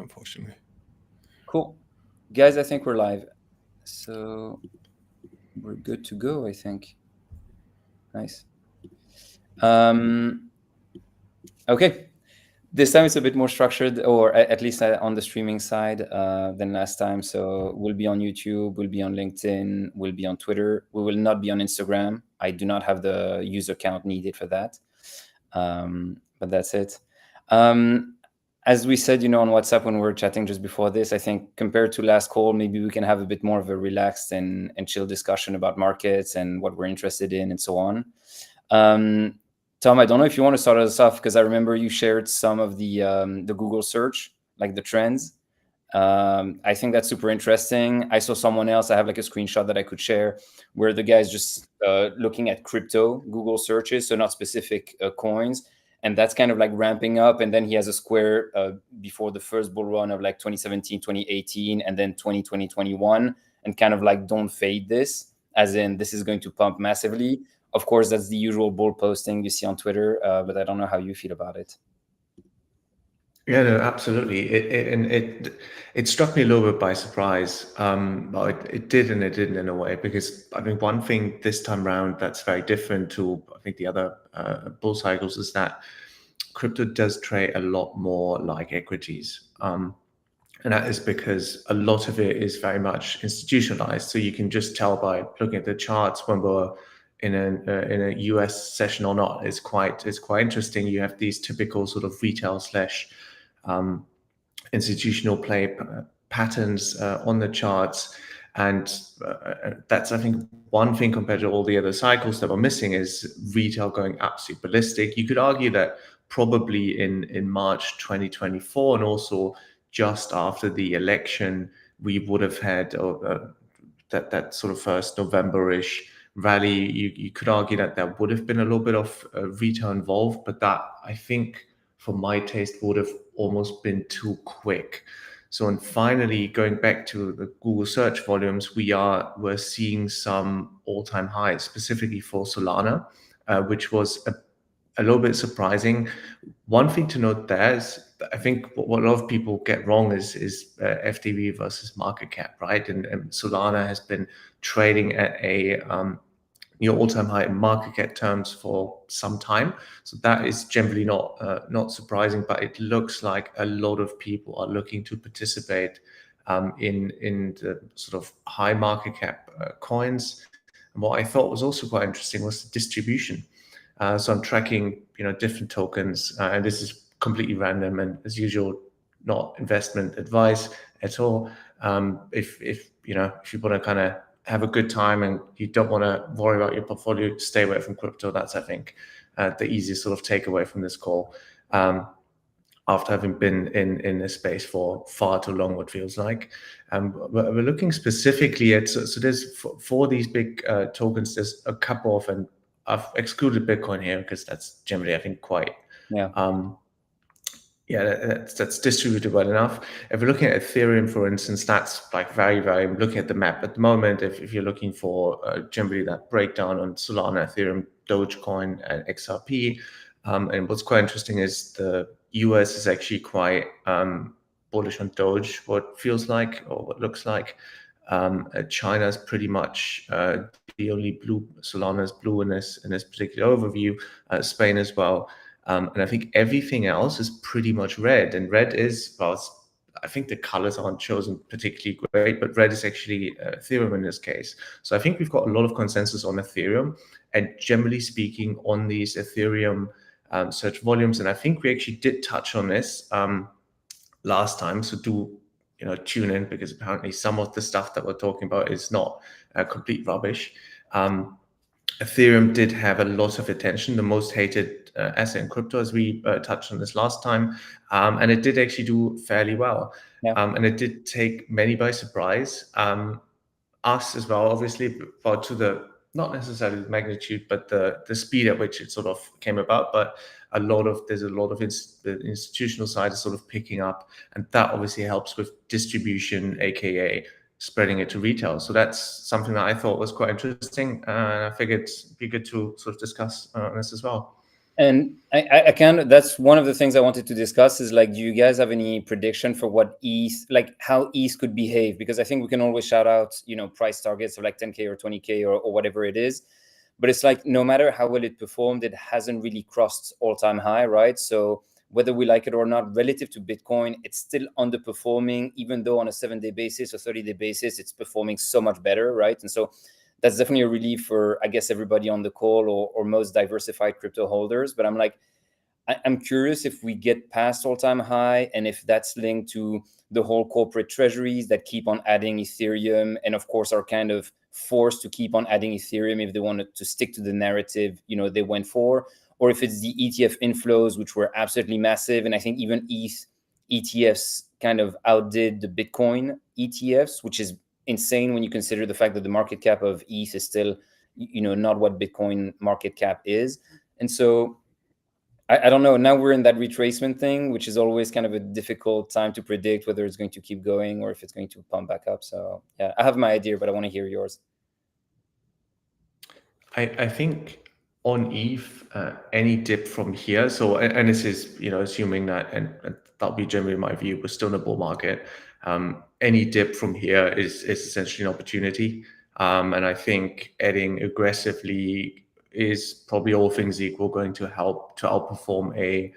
unfortunately. Cool. Guys, I think we're live. So we're good to go, I think. Nice. Okay. This time it's a bit more structured, or at least on the streaming side than last time. So we'll be on YouTube, we'll be on LinkedIn, we'll be on Twitter. We will not be on Instagram. I do not have the user count needed for that. But that's it. As we said, on WhatsApp when we were chatting just before this, I think compared to last call, maybe we can have a bit more of a relaxed and chill discussion about markets and what we're interested in and so on. Tom, I don't know if you want to start us off, because I remember you shared some of the Google search, like the trends. I think that's super interesting. I saw someone else, I have like a screenshot that I could share, where the guy's just looking at crypto Google searches, so not specific coins. And that's kind of like ramping up. And then he has a square before the first bull run of like 2017, 2018, and then 2020, 2021, and kind of like don't fade this, as in this is going to pump massively. Of course, that's the usual bull posting you see on Twitter, but I don't know how you feel about it. Yeah, no, absolutely. It struck me a little bit by surprise. Well, it did and it didn't in a way, because I think one thing this time around that's very different to I think the other bull cycles is that crypto does trade a lot more like equities. And that is because a lot of it is very much institutionalized. So you can just tell by looking at the charts when we're in a US session or not. It's quite interesting. You have these typical sort of retail / institutional play patterns on the charts, and that's I think one thing compared to all the other cycles that we're missing is retail going absolutely ballistic. You could argue that probably in March 2024 and also just after the election we would have had that sort of first November-ish rally. You could argue that there would have been a little bit of retail involved, but that I think for my taste would have almost been too quick. So, and finally, going back to the Google search volumes, we're seeing some all-time highs, specifically for Solana, which was a little bit surprising. One thing to note there is, I think what a lot of people get wrong is FDV versus market cap, right? And Solana has been trading at a all-time high in market cap terms for some time, so that is generally not surprising. But it looks like a lot of people are looking to participate in the sort of high market cap coins. And what I thought was also quite interesting was the distribution. So I'm tracking different tokens, and this is completely random and as usual not investment advice at all. If you want to kind of have a good time and you don't want to worry about your portfolio, stay away from crypto. That's, I think, the easiest sort of takeaway from this call. After having been in this space for far too long, what feels like. We're looking specifically at, so there's for these big tokens, there's a couple of, and I've excluded Bitcoin here because that's generally, I think, quite... that's distributed well enough. If we're looking at Ethereum, for instance, that's like very, very, I'm looking at the map at the moment. If you're looking for generally that breakdown on Solana, Ethereum, Dogecoin, and XRP. And what's quite interesting is the US is actually quite bullish on Doge, what feels like, or what looks like. China's pretty much the only blue. Solana's blue in this particular overview. Spain as well. And I think everything else is pretty much red. And red is, well, I think the colors aren't chosen particularly great, but red is actually Ethereum in this case. So I think we've got a lot of consensus on Ethereum, and generally speaking on these Ethereum search volumes. And I think we actually did touch on this last time. So do tune in, because apparently some of the stuff that we're talking about is not complete rubbish. Ethereum did have a lot of attention, the most hated asset in crypto, as we touched on this last time, and it did actually do fairly well. And it did take many by surprise, us as well, obviously, but to the, not necessarily the magnitude, but the speed at which it sort of came about. But there's a lot of the institutional side is sort of picking up, and that obviously helps with distribution, aka spreading it to retail. So that's something that I thought was quite interesting, and I figured it'd be good to sort of discuss this as well. And I kind of, that's one of the things I wanted to discuss is like, do you guys have any prediction for what ETH, like how ETH could behave? Because I think we can always shout out, price targets of like 10K or 20K or whatever it is. But it's like, no matter how well it performed, it hasn't really crossed all-time high, right? So whether we like it or not, relative to Bitcoin, it's still underperforming, even though on a 7-day basis or 30-day basis, it's performing so much better, right? And so that's definitely a relief for, I guess, everybody on the call or most diversified crypto holders. But I'm like, I'm curious if we get past all-time high and if that's linked to the whole corporate treasuries that keep on adding Ethereum and of course are kind of forced to keep on adding Ethereum if they wanted to stick to the narrative, they went for, or if it's the ETF inflows, which were absolutely massive. And I think even ETH ETFs kind of outdid the Bitcoin ETFs, which is insane when you consider the fact that the market cap of ETH is still, not what Bitcoin market cap is. And so I don't know. Now we're in that retracement thing, which is always kind of a difficult time to predict whether it's going to keep going or if it's going to pump back up. So yeah, I have my idea, but I want to hear yours. I think on ETH, any dip from here. So, and this is, assuming that, and that'll be generally my view, we're still in a bull market. Any dip from here is essentially an opportunity. And I think adding aggressively is probably, all things equal, going to help to outperform a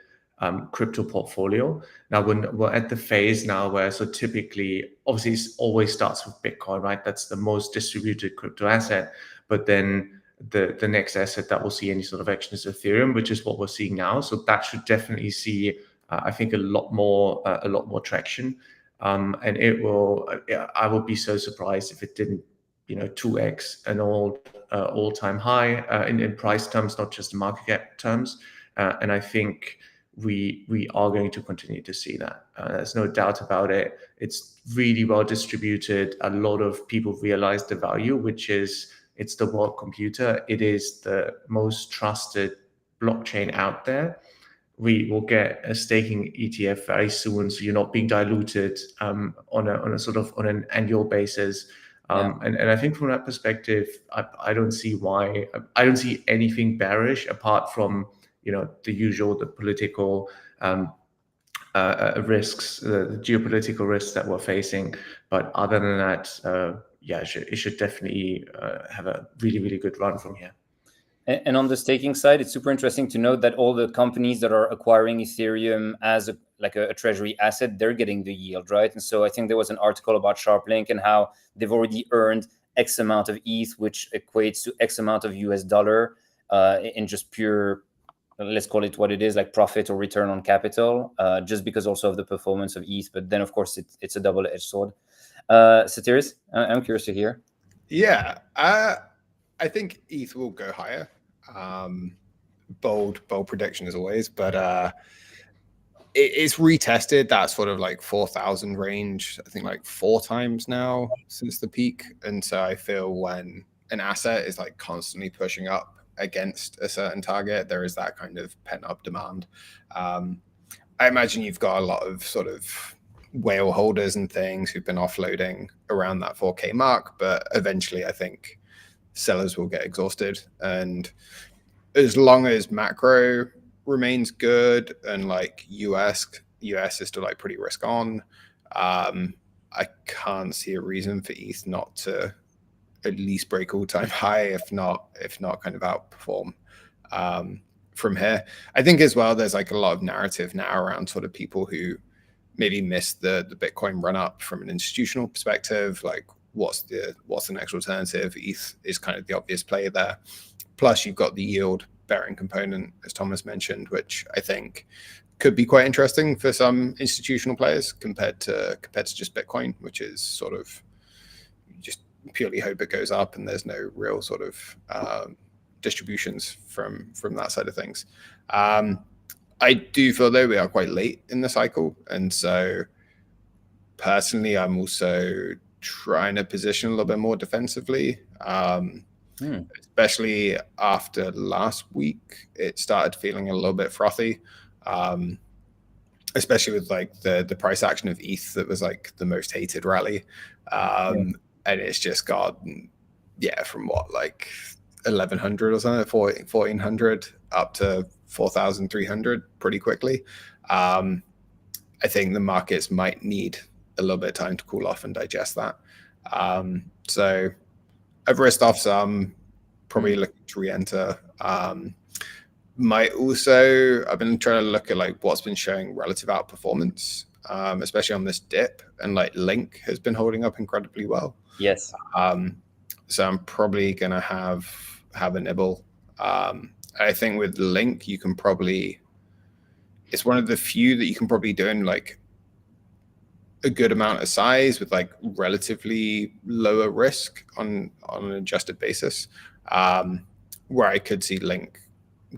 crypto portfolio. Now, when we're at the phase now where, so typically, obviously, it always starts with Bitcoin, right? That's the most distributed crypto asset. But then the next asset that will see any sort of action is Ethereum, which is what we're seeing now. So that should definitely see, I think, a lot more traction. And it will. I would be so surprised if it didn't, 2x an all-time high in price terms, not just in market cap terms. And I think we are going to continue to see that. There's no doubt about it. It's really well distributed. A lot of people realize the value, which is, it's the world computer. It is the most trusted blockchain out there. We will get a staking ETF very soon, so you're not being diluted on an annual basis. And I think from that perspective, I don't see anything bearish apart from the usual, the political risks, the geopolitical risks that we're facing. But other than that, it should definitely have a really, really good run from here. And on the staking side, it's super interesting to note that all the companies that are acquiring Ethereum as a treasury asset, they're getting the yield, right? And so I think there was an article about SharpLink and how they've already earned X amount of ETH, which equates to X amount of US dollar in just pure, let's call it what it is, like profit or return on capital, just because also of the performance of ETH. But then, of course, it's a double-edged sword. Satiris, I'm curious to hear. Yeah, I think ETH will go higher. Bold prediction as always, but it's retested that sort of like 4,000 range, I think like 4 times now since the peak. And so I feel when an asset is like constantly pushing up against a certain target, there is that kind of pent up demand. I imagine you've got a lot of sort of whale holders and things who've been offloading around that 4K mark, but eventually I think sellers will get exhausted. And as long as macro remains good and like US is still like pretty risk on, I can't see a reason for ETH not to at least break all-time high, if not kind of outperform from here. I think as well there's like a lot of narrative now around sort of people who maybe missed the Bitcoin run up from an institutional perspective, like what's the next alternative. ETH is kind of the obvious play there. Plus you've got the yield bearing component, as Thomas mentioned, which I think could be quite interesting for some institutional players compared to just Bitcoin, which is sort of just purely hope it goes up and there's no real sort of distributions from that side of things. I do feel though we are quite late in the cycle, and so personally I'm also trying to position a little bit more defensively, especially after last week. It started feeling a little bit frothy, especially with like the price action of ETH that was like the most hated rally, and it's just gone from what, like 1,100 or something, 1,400 up to 4,300 pretty quickly. I think the markets might need a little bit of time to cool off and digest that. So I've risked off some, probably looking to re-enter. I've been trying to look at like what's been showing relative outperformance, especially on this dip, and like Link has been holding up incredibly well. Yes. So I'm probably gonna have a nibble. I think with Link, you can probably, it's one of the few that you can probably do in like a good amount of size with like relatively lower risk on an adjusted basis, where I could see Link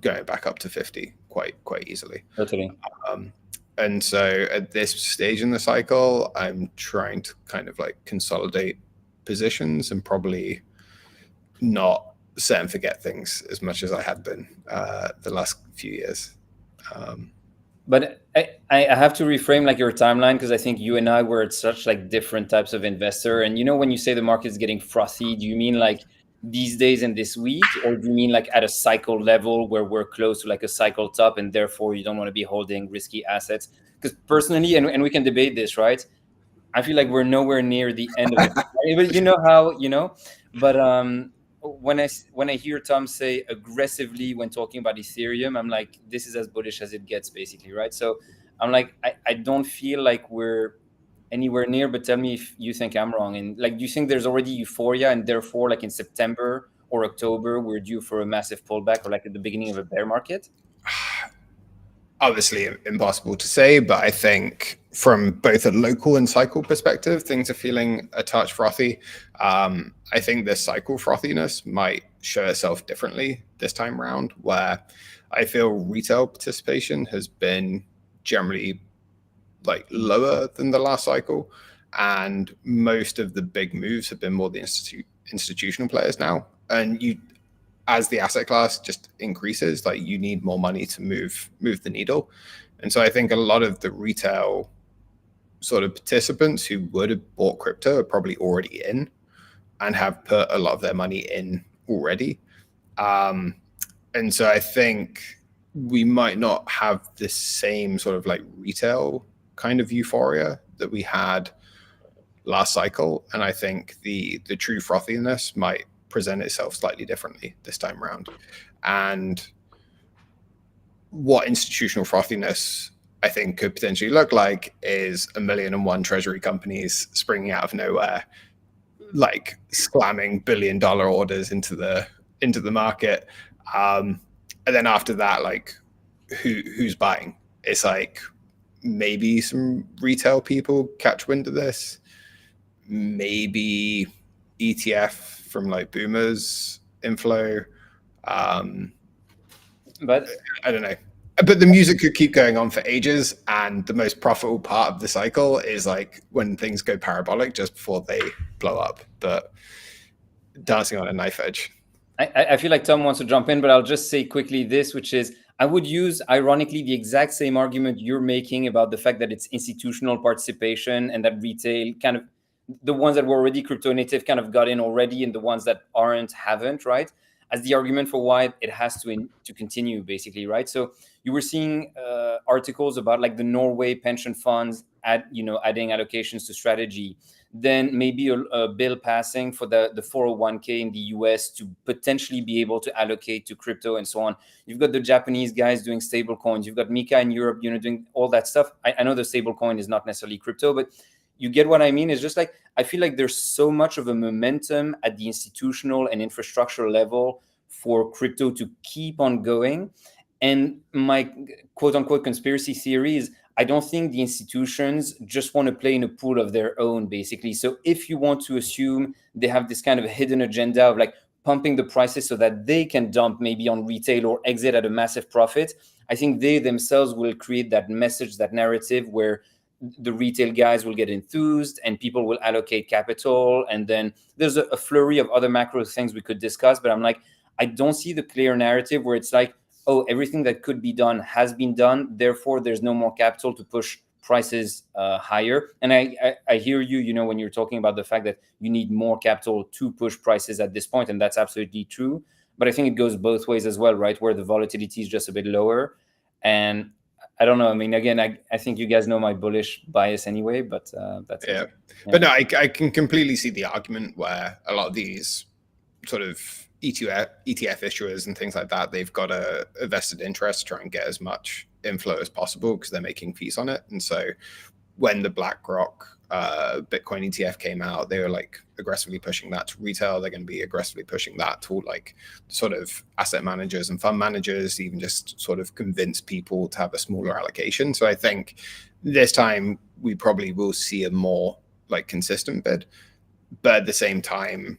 going back up to 50 quite easily. Totally. And so at this stage in the cycle, I'm trying to kind of like consolidate positions and probably not set and forget things as much as I had been the last few years. But I have to reframe like your timeline, because I think you and I were at such like different types of investor. And when you say the market is getting frothy, do you mean like these days and this week, or do you mean like at a cycle level where we're close to like a cycle top and therefore you don't want to be holding risky assets? Because personally, and we can debate this, right? I feel like we're nowhere near the end of it. But you know how, but when I hear Tom say aggressively when talking about Ethereum, I'm like, this is as bullish as it gets, basically, right? So I'm like, I don't feel like we're anywhere near, but tell me if you think I'm wrong. And like, do you think there's already euphoria and therefore like in September or October, we're due for a massive pullback, or like at the beginning of a bear market? Obviously impossible to say, but I think from both a local and cycle perspective, things are feeling a touch frothy. I think the cycle frothiness might show itself differently this time around, where I feel retail participation has been generally like lower than the last cycle, and most of the big moves have been more the institutional players now. And as the asset class just increases, like you need more money to move the needle. And so I think a lot of the retail sort of participants who would have bought crypto are probably already in and have put a lot of their money in already. And so I think we might not have the same sort of like retail kind of euphoria that we had last cycle. And I think the true frothiness might present itself slightly differently this time around. And what institutional frothiness I think could potentially look like is 1,000,001 treasury companies springing out of nowhere, like slamming $1 billion orders into the market. And then after that, like who's buying? It's like maybe some retail people catch wind of this, maybe ETF from like boomers inflow. But I don't know. But the music could keep going on for ages, and the most profitable part of the cycle is like when things go parabolic just before they blow up. But dancing on a knife edge. I feel like Tom wants to jump in, but I'll just say quickly this, which is I would use, ironically, the exact same argument you're making about the fact that it's institutional participation and that retail kind of, the ones that were already crypto native kind of got in already, and the ones that aren't haven't, right? As the argument for why it has to continue, basically, right? So you were seeing articles about like the Norway pension funds adding allocations to Strategy, then maybe a bill passing for the 401k in the US to potentially be able to allocate to crypto and so on. You've got the Japanese guys doing stable coins. You've got Mika in Europe, doing all that stuff. I know the stable coin is not necessarily crypto, but you get what I mean? It's just like, I feel like there's so much of a momentum at the institutional and infrastructure level for crypto to keep on going. And my quote unquote conspiracy theory is I don't think the institutions just want to play in a pool of their own, basically. So if you want to assume they have this kind of hidden agenda of like pumping the prices so that they can dump maybe on retail or exit at a massive profit, I think they themselves will create that message, that narrative where the retail guys will get enthused and people will allocate capital. And then there's a flurry of other macro things we could discuss. But I'm like, I don't see the clear narrative where it's like, oh, everything that could be done has been done. Therefore, there's no more capital to push prices higher. And I hear you, when you're talking about the fact that you need more capital to push prices at this point. And that's absolutely true. but I think it goes both ways as well, right? Where the volatility is just a bit lower. And I don't know. I mean, again, I think you guys know my bullish bias anyway, but that's it. Yeah. But no, I can completely see the argument where a lot of these sort of ETF issuers and things like that, they've got a vested interest to try and get as much inflow as possible because they're making fees on it. And so when the BlackRock Bitcoin ETF came out, they were like aggressively pushing that to retail. They're going to be aggressively pushing that to like sort of asset managers and fund managers, even just sort of convince people to have a smaller allocation. So I think this time we probably will see a more like consistent bid, but at the same time,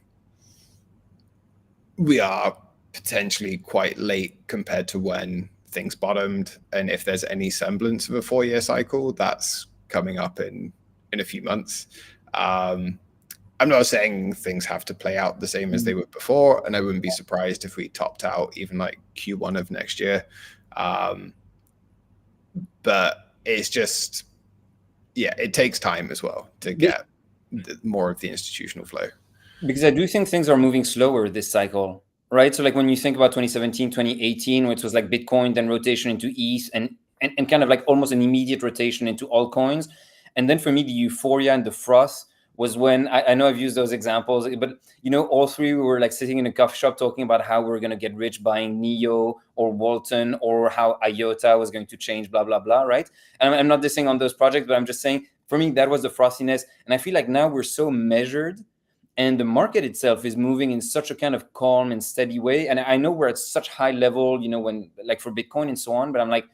we are potentially quite late compared to when things bottomed. And if there's any semblance of a 4-year cycle, that's coming up in a few months. I'm not saying things have to play out the same as they were before, and I wouldn't be surprised if we topped out even like Q1 of next year. But it's just, yeah, it takes time as well to get more of the institutional flow. Because I do think things are moving slower this cycle, right? So like when you think about 2017, 2018, which was like Bitcoin, then rotation into ETH and kind of like almost an immediate rotation into altcoins. And then for me, the euphoria and the froth was when, I know I've used those examples, but you know, all three we were like sitting in a coffee shop talking about how we're going to get rich buying Neo or Walton, or how IOTA was going to change, blah, blah, blah, right? And I'm not dissing on those projects, but I'm just saying, for me, that was the frothiness. And I feel like now we're so measured, and the market itself is moving in such a kind of calm and steady way. And I know we're at such high level, you know, when like for Bitcoin and so on, but I'm like,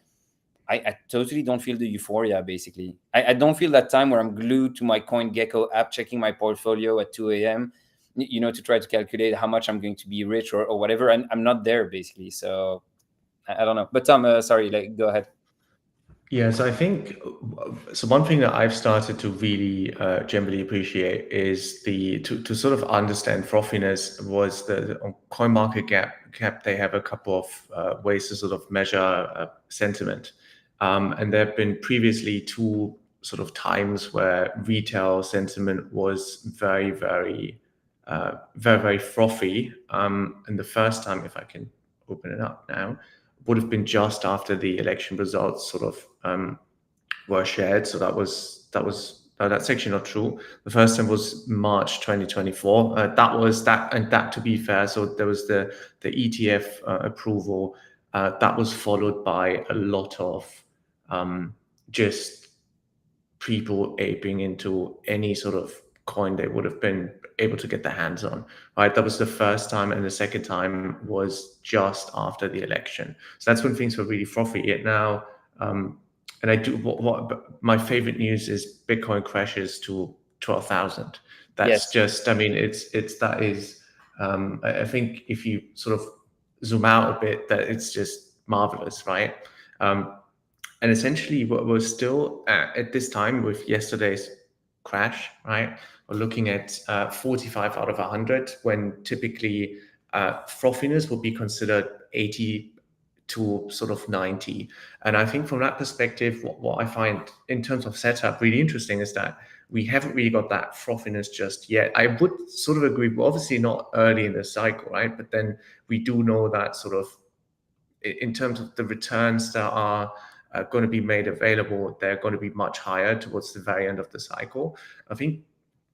I totally don't feel the euphoria, basically. I don't feel that time where I'm glued to my CoinGecko app, checking my portfolio at 2 a.m., you know, to try to calculate how much I'm going to be rich or whatever. And I'm not there, basically. So I don't know. But Tom, sorry, like, go ahead. Yes, I think so. One thing that I've started to really generally appreciate is to sort of understand frothiness was on CoinMarketCap. They have a couple of ways to sort of measure sentiment, and there have been previously two sort of times where retail sentiment was very, very, very, very frothy. And the first time, if I can open it up now, would have been just after the election results sort of were shared. So that's actually not true. The first time was March 2024. That to be fair, so there was the ETF approval. That was followed by a lot of just people aping into any sort of coin they would have been able to get their hands on, right? That was the first time, and the second time was just after the election. So that's when things were really frothy. Yet now, and I do what my favorite news is Bitcoin crashes to 12,000. That's just, I mean, that is. I think if you sort of zoom out a bit, that it's just marvelous, right? And essentially, what we're still at this time with yesterday's crash, right? We're looking at 45 out of 100, when typically frothiness would be considered 80 to sort of 90. And I think from that perspective, what I find in terms of setup really interesting is that we haven't really got that frothiness just yet. I would sort of agree, we're obviously not early in the cycle, right? But then we do know that sort of in terms of the returns that are going to be made available, they're going to be much higher towards the very end of the cycle. I think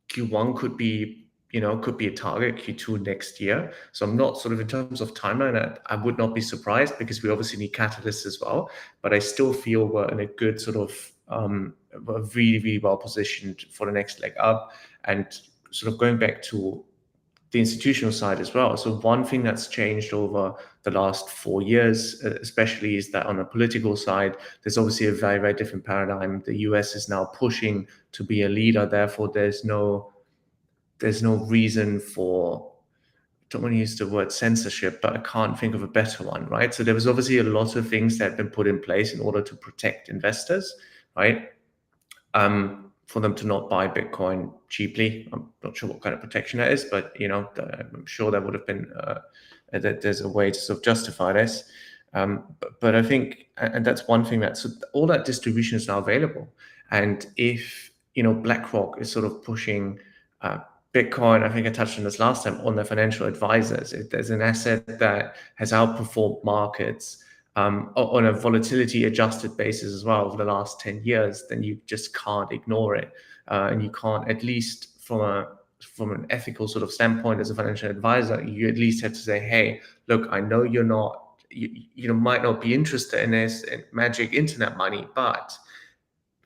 Q1 could be a target, Q2 next year. So I'm not sort of in terms of timeline, I would not be surprised, because we obviously need catalysts as well. But I still feel we're in a good sort of, we're really, really well positioned for the next leg up. And sort of going back to the institutional side as well. So one thing that's changed over the last 4 years, especially, is that on the political side, there's obviously a very, very different paradigm. The US is now pushing to be a leader. Therefore, there's no reason for, I don't want to use the word censorship, but I can't think of a better one, right? So there was obviously a lot of things that have been put in place in order to protect investors, right? For them to not buy Bitcoin cheaply. I'm not sure what kind of protection that is, but I'm sure there would have been that there's a way to sort of justify this. But I think, and that's one thing, that all that distribution is now available. And if BlackRock is sort of pushing Bitcoin, I think I touched on this last time, on the financial advisors. There's an asset that has outperformed markets on a volatility adjusted basis as well over the last 10 years, then you just can't ignore it. And you can't, at least from an ethical sort of standpoint as a financial advisor, you at least have to say, hey, look, I know you're not, you might not be interested in this magic internet money, but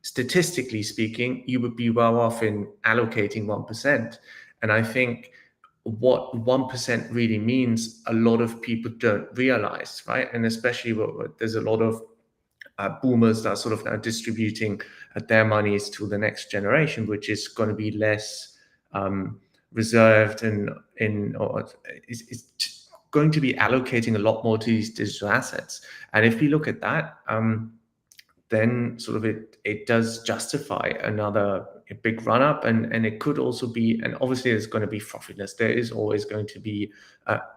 statistically speaking, you would be well off in allocating 1%. And I think what 1% really means, a lot of people don't realize, right? And especially there's a lot of boomers that are sort of now distributing their monies to the next generation, which is going to be less reserved or is going to be allocating a lot more to these digital assets. And if we look at that, then sort of it does justify another big run up, and it could also be, and obviously there's going to be frothiness. There is always going to be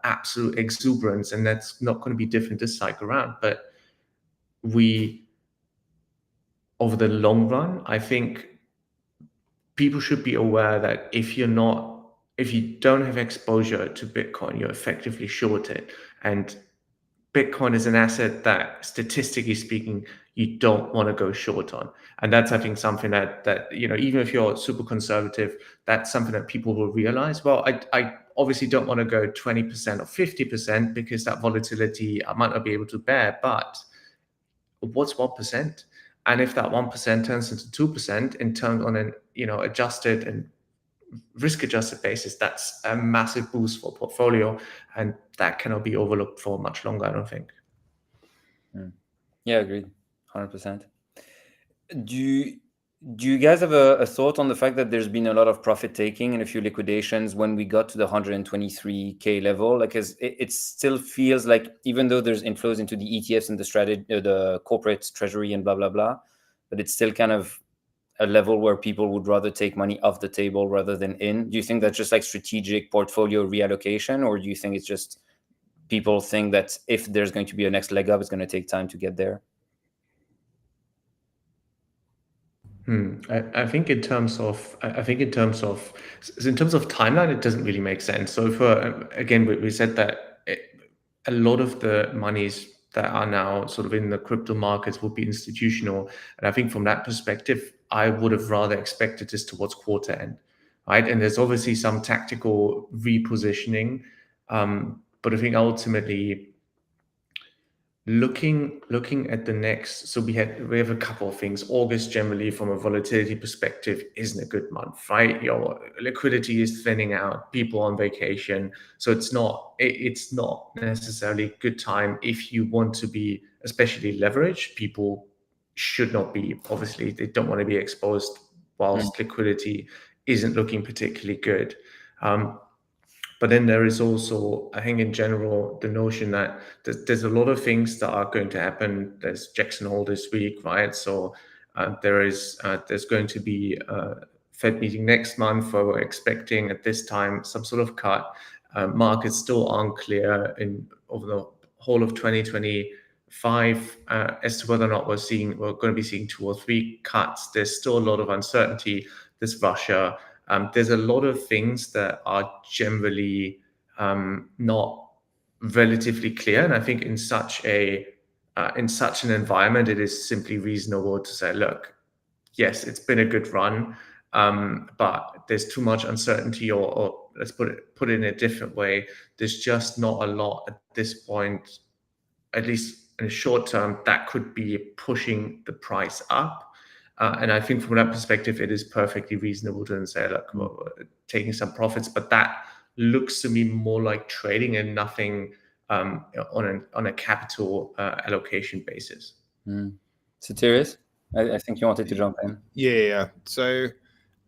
absolute exuberance, and that's not going to be different this cycle around. But over the long run, I think people should be aware that if you don't have exposure to Bitcoin, you're effectively shorted. And Bitcoin is an asset that, statistically speaking, you don't want to go short on. And that's, I think, something that even if you're super conservative, that's something that people will realize. Well, I obviously don't want to go 20% or 50% because that volatility I might not be able to bear, but what's 1%? And if that 1% turns into 2% in terms on an adjusted and risk-adjusted basis, that's a massive boost for portfolio, and that cannot be overlooked for much longer, I don't think. Yeah, agreed, 100%. Do you guys have a thought on the fact that there's been a lot of profit taking and a few liquidations when we got to the 123K level? Like, it still feels like, even though there's inflows into the ETFs and the corporate treasury and blah, blah, blah, but it's still kind of a level where people would rather take money off the table rather than in. Do you think that's just like strategic portfolio reallocation, or do you think it's just people think that if there's going to be a next leg up, it's going to take time to get there? I think in terms of timeline, it doesn't really make sense. So again, we said that a lot of the monies that are now sort of in the crypto markets will be institutional, and I think from that perspective, I would have rather expected this towards quarter end, right? And there's obviously some tactical repositioning, but I think ultimately, looking at the next, so we have a couple of things. August generally from a volatility perspective isn't a good month, right? Your liquidity is thinning out, people on vacation, so it's not necessarily a good time if you want to be especially leveraged. People should not be, obviously they don't want to be exposed whilst liquidity isn't looking particularly good. But then there is also, I think in general, the notion that there's a lot of things that are going to happen. There's Jackson Hole this week, right? So there's going to be a Fed meeting next month where we're expecting at this time some sort of cut. Markets still aren't clear over the whole of 2025 as to whether or not we're going to be seeing 2 or 3 cuts. There's still a lot of uncertainty. There's Russia. There's a lot of things that are generally not relatively clear, and I think in such an environment, it is simply reasonable to say, look, yes, it's been a good run, but there's too much uncertainty, or let's put it in a different way. There's just not a lot at this point, at least in the short term, that could be pushing the price up. And I think from that perspective, it is perfectly reasonable to say, look, we're taking some profits, but that looks to me more like trading and nothing on a capital allocation basis. So Thierry, I think you wanted to jump in. Yeah. So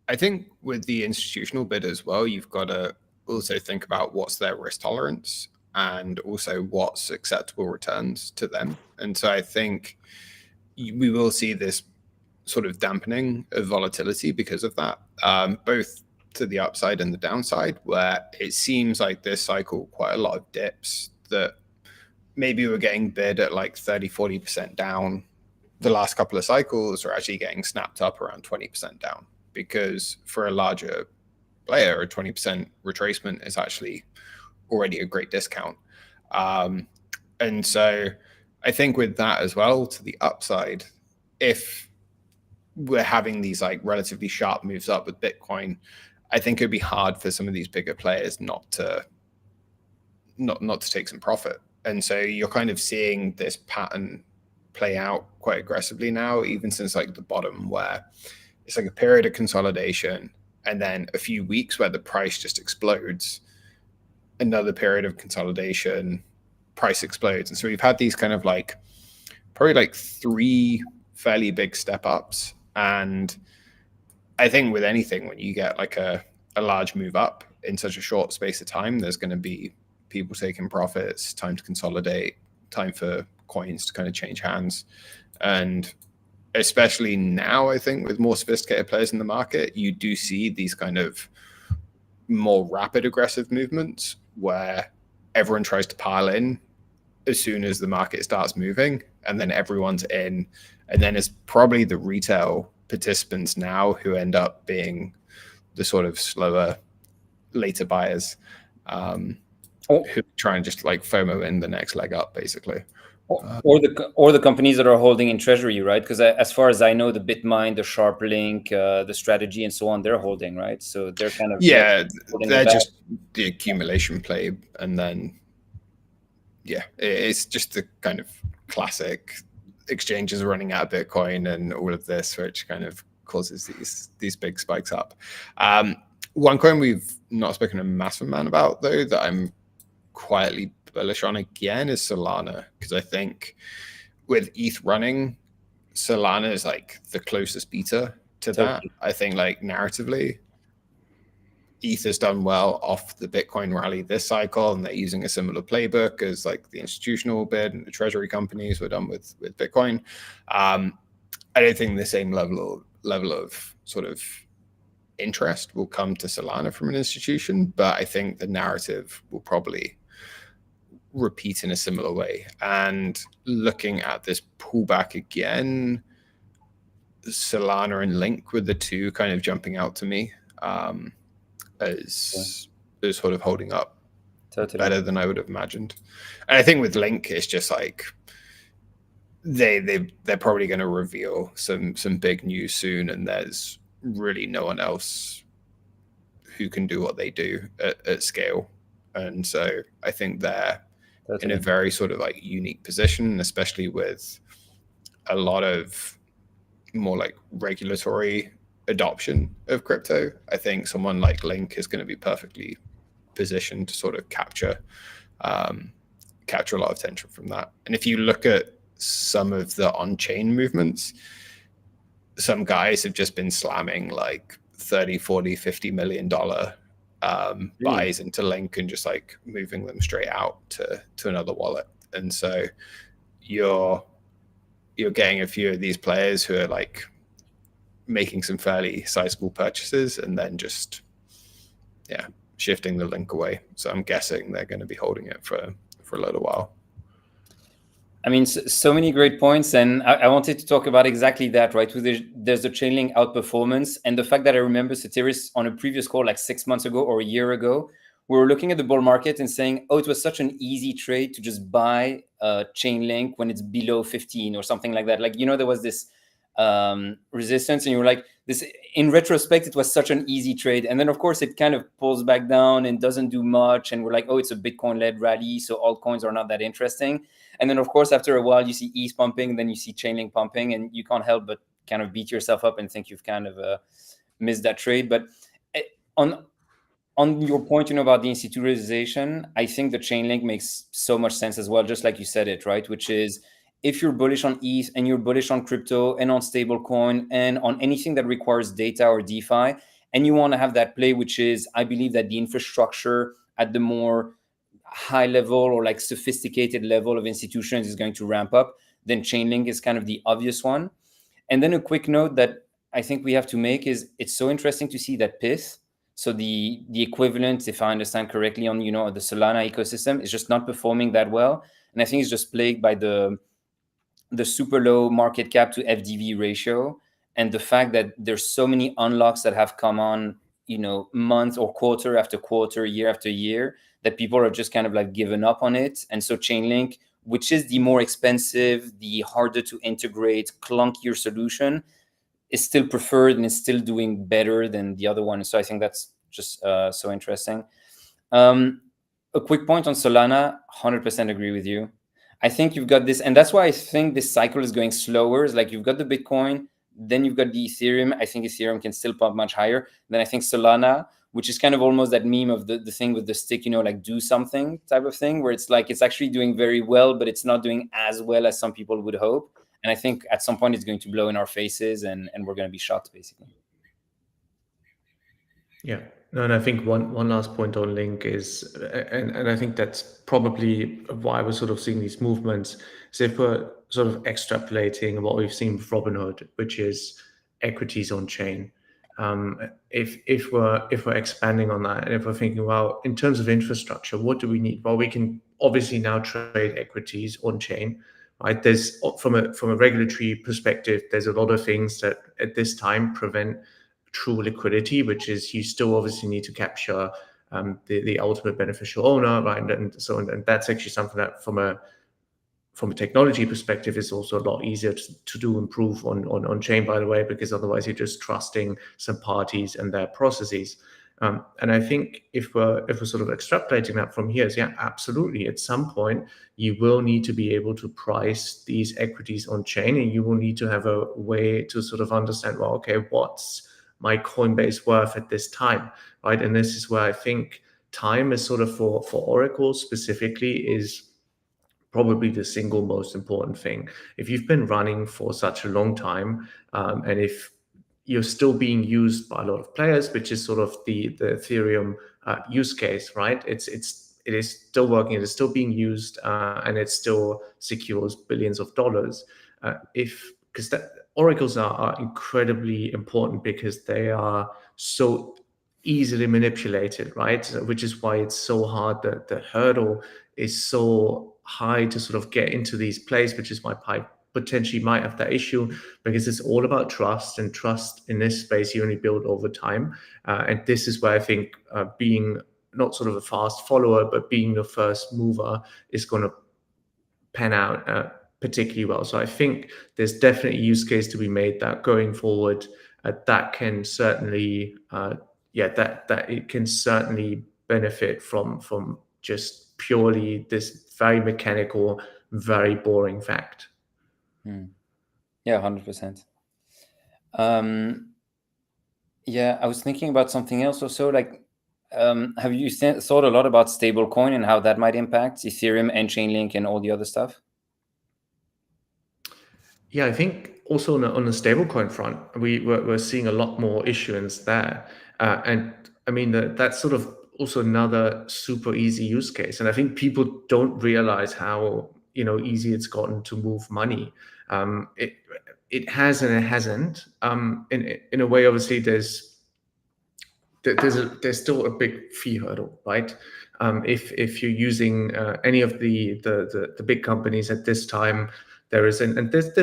I think with the institutional bid as well, you've got to also think about what's their risk tolerance and also what's acceptable returns to them. And so I think we will see this sort of dampening of volatility because of that, both to the upside and the downside, where it seems like this cycle, quite a lot of dips that maybe we're getting bid at like 30-40% down the last couple of cycles are actually getting snapped up around 20% down, because for a larger player, a 20% retracement is actually already a great discount. And so I think with that as well, to the upside, if we're having these like relatively sharp moves up with Bitcoin, I think it'd be hard for some of these bigger players not to take some profit. And so you're kind of seeing this pattern play out quite aggressively now, even since like the bottom, where it's like a period of consolidation and then a few weeks where the price just explodes, another period of consolidation, price explodes. And so we've had these kind of like probably like 3 fairly big step ups. And I think with anything, when you get like a large move up in such a short space of time, there's going to be people taking profits, time to consolidate, time for coins to kind of change hands. And especially now, I think with more sophisticated players in the market, you do see these kind of more rapid aggressive movements where everyone tries to pile in as soon as the market starts moving, and then everyone's in. And then it's probably the retail participants now who end up being the sort of slower, later buyers who try and just like FOMO in the next leg up, basically. Or the companies that are holding in treasury, right? Because as far as I know, the Bitmine, the SharpLink, the Strategy, and so on, they're holding, right? So they're kind of they're just the accumulation play, and then it's just the kind of classic exchanges running out of Bitcoin and all of this, which kind of causes these big spikes up. One coin we've not spoken a massive amount about, though, that I'm quietly bullish on again is Solana, because I think with ETH running, Solana is like the closest beta to that. I think like narratively, ETH has done well off the Bitcoin rally this cycle, and they're using a similar playbook as like the institutional bid and the treasury companies were done with Bitcoin. I don't think the same level of sort of interest will come to Solana from an institution, but I think the narrative will probably repeat in a similar way. And looking at this pullback again, Solana and Link were the two kind of jumping out to me as sort of holding up better than I would have imagined. And I think with Link, it's just like they're probably going to reveal some big news soon, and there's really no one else who can do what they do at scale. And so I think they're in a very sort of like unique position, especially with a lot of more like regulatory adoption of crypto. I think someone like Link is going to be perfectly positioned to sort of capture a lot of attention from that. And if you look at some of the on-chain movements, some guys have just been slamming like 30, 40, $50 million buys into Link and just like moving them straight out to another wallet. And so you're getting a few of these players who are like making some fairly sizable purchases and then just shifting the Link away. So I'm guessing they're going to be holding it for a little while. I mean, so many great points, and I wanted to talk about exactly that, right? There's the Chainlink outperformance, and the fact that I remember Satiris on a previous call like 6 months ago or a year ago, we were looking at the bull market and saying, oh, it was such an easy trade to just buy Chainlink when it's below 15 or something like that. Like, there was this resistance, and you were like, this. In retrospect, it was such an easy trade, and then of course it kind of pulls back down and doesn't do much, and we're like, oh, it's a Bitcoin-led rally, so altcoins are not that interesting. And then of course after a while you see ETH pumping, and then you see Chainlink pumping, and you can't help but kind of beat yourself up and think you've kind of missed that trade. But on your point, about the institutionalization, I think the Chainlink makes so much sense as well, just like you said it, right? Which is, if you're bullish on ETH and you're bullish on crypto and on stablecoin and on anything that requires data or DeFi, and you want to have that play, which is, I believe that the infrastructure at the more high level or like sophisticated level of institutions is going to ramp up, then Chainlink is kind of the obvious one. And then a quick note that I think we have to make is, it's so interesting to see that Pyth, so the equivalent, if I understand correctly, on the Solana ecosystem, is just not performing that well. And I think it's just plagued by the super low market cap to FDV ratio, and the fact that there's so many unlocks that have come on, month or quarter after quarter, year after year, that people are just kind of like given up on it. And so Chainlink, which is the more expensive, the harder to integrate, clunkier solution, is still preferred and is still doing better than the other one. So I think that's just so interesting. A quick point on Solana, 100% agree with you. I think you've got this, and that's why I think this cycle is going slower. It's like you've got the Bitcoin, then you've got the Ethereum. I think Ethereum can still pump much higher. Then I think Solana, which is kind of almost that meme of the thing with the stick, like do something type of thing, where it's like it's actually doing very well, but it's not doing as well as some people would hope. And I think at some point it's going to blow in our faces and we're going to be shocked, basically. Yeah. No, and I think one last point on Link is, and I think that's probably why we're sort of seeing these movements, is if we're sort of extrapolating what we've seen with Robinhood, which is equities on chain. If we're expanding on that, and if we're thinking, well, in terms of infrastructure, what do we need? Well, we can obviously now trade equities on chain, right? There's from a regulatory perspective, there's a lot of things that at this time prevent true liquidity, which is you still obviously need to capture the ultimate beneficial owner, right? And that's actually something that from a technology perspective is also a lot easier to do improve on chain, by the way, because otherwise you're just trusting some parties and their processes. And I think if we're sort of extrapolating that from here, is yeah, absolutely. At some point, you will need to be able to price these equities on chain, and you will need to have a way to sort of understand, well, okay, what's my Coinbase worth at this time, right? And this is where I think time is sort of for Oracle specifically is probably the single most important thing. If you've been running for such a long time, and if you're still being used by a lot of players, which is sort of the Ethereum use case, right? It is still working, it is still being used, and it still secures billions of dollars. Because oracles are incredibly important because they are so easily manipulated, right? Which is why it's so hard. The hurdle is so high to sort of get into these plays, which is why Pi potentially might have that issue, because it's all about trust, and trust in this space you only build over time. And this is where I think being not sort of a fast follower, but being the first mover is going to pan out particularly well. So I think there's definitely a use case to be made that going forward, that can certainly, that it can certainly benefit from just purely this very mechanical, very boring fact. Yeah, 100%. Yeah, I was thinking about something else also. Like, have you thought a lot about stablecoin and how that might impact Ethereum and Chainlink and all the other stuff? Yeah, I think also on the stablecoin front, we're seeing a lot more issuance there, and I mean that's sort of also another super easy use case. And I think people don't realize how easy it's gotten to move money. It has and it hasn't. In a way, obviously, there's still a big fee hurdle, right? If you're using any of the big companies at this time, there's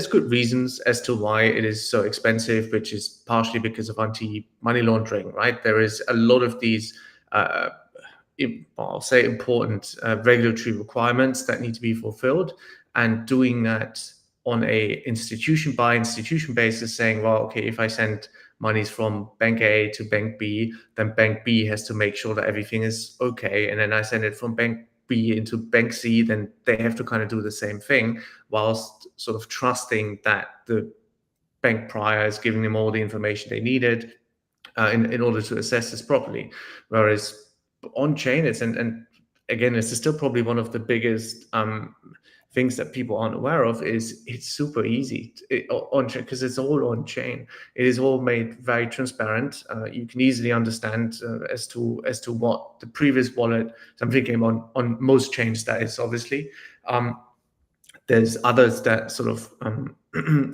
good reasons as to why it is so expensive, which is partially because of anti-money laundering, right? There is a lot of these, I'll say, important regulatory requirements that need to be fulfilled, and doing that on a institution by institution basis, saying, well, okay, if I send monies from bank A to bank B, then bank B has to make sure that everything is okay, and then I send it from bank B into bank C, then they have to kind of do the same thing, whilst sort of trusting that the bank prior is giving them all the information they needed in order to assess this properly. Whereas on chain, and again, this is still probably one of the biggest things that people aren't aware of, is it's super easy on chain, because it's all on chain. It is all made very transparent. You can easily understand as to what the previous wallet. I'm thinking on most chains, that is obviously. There's others that sort of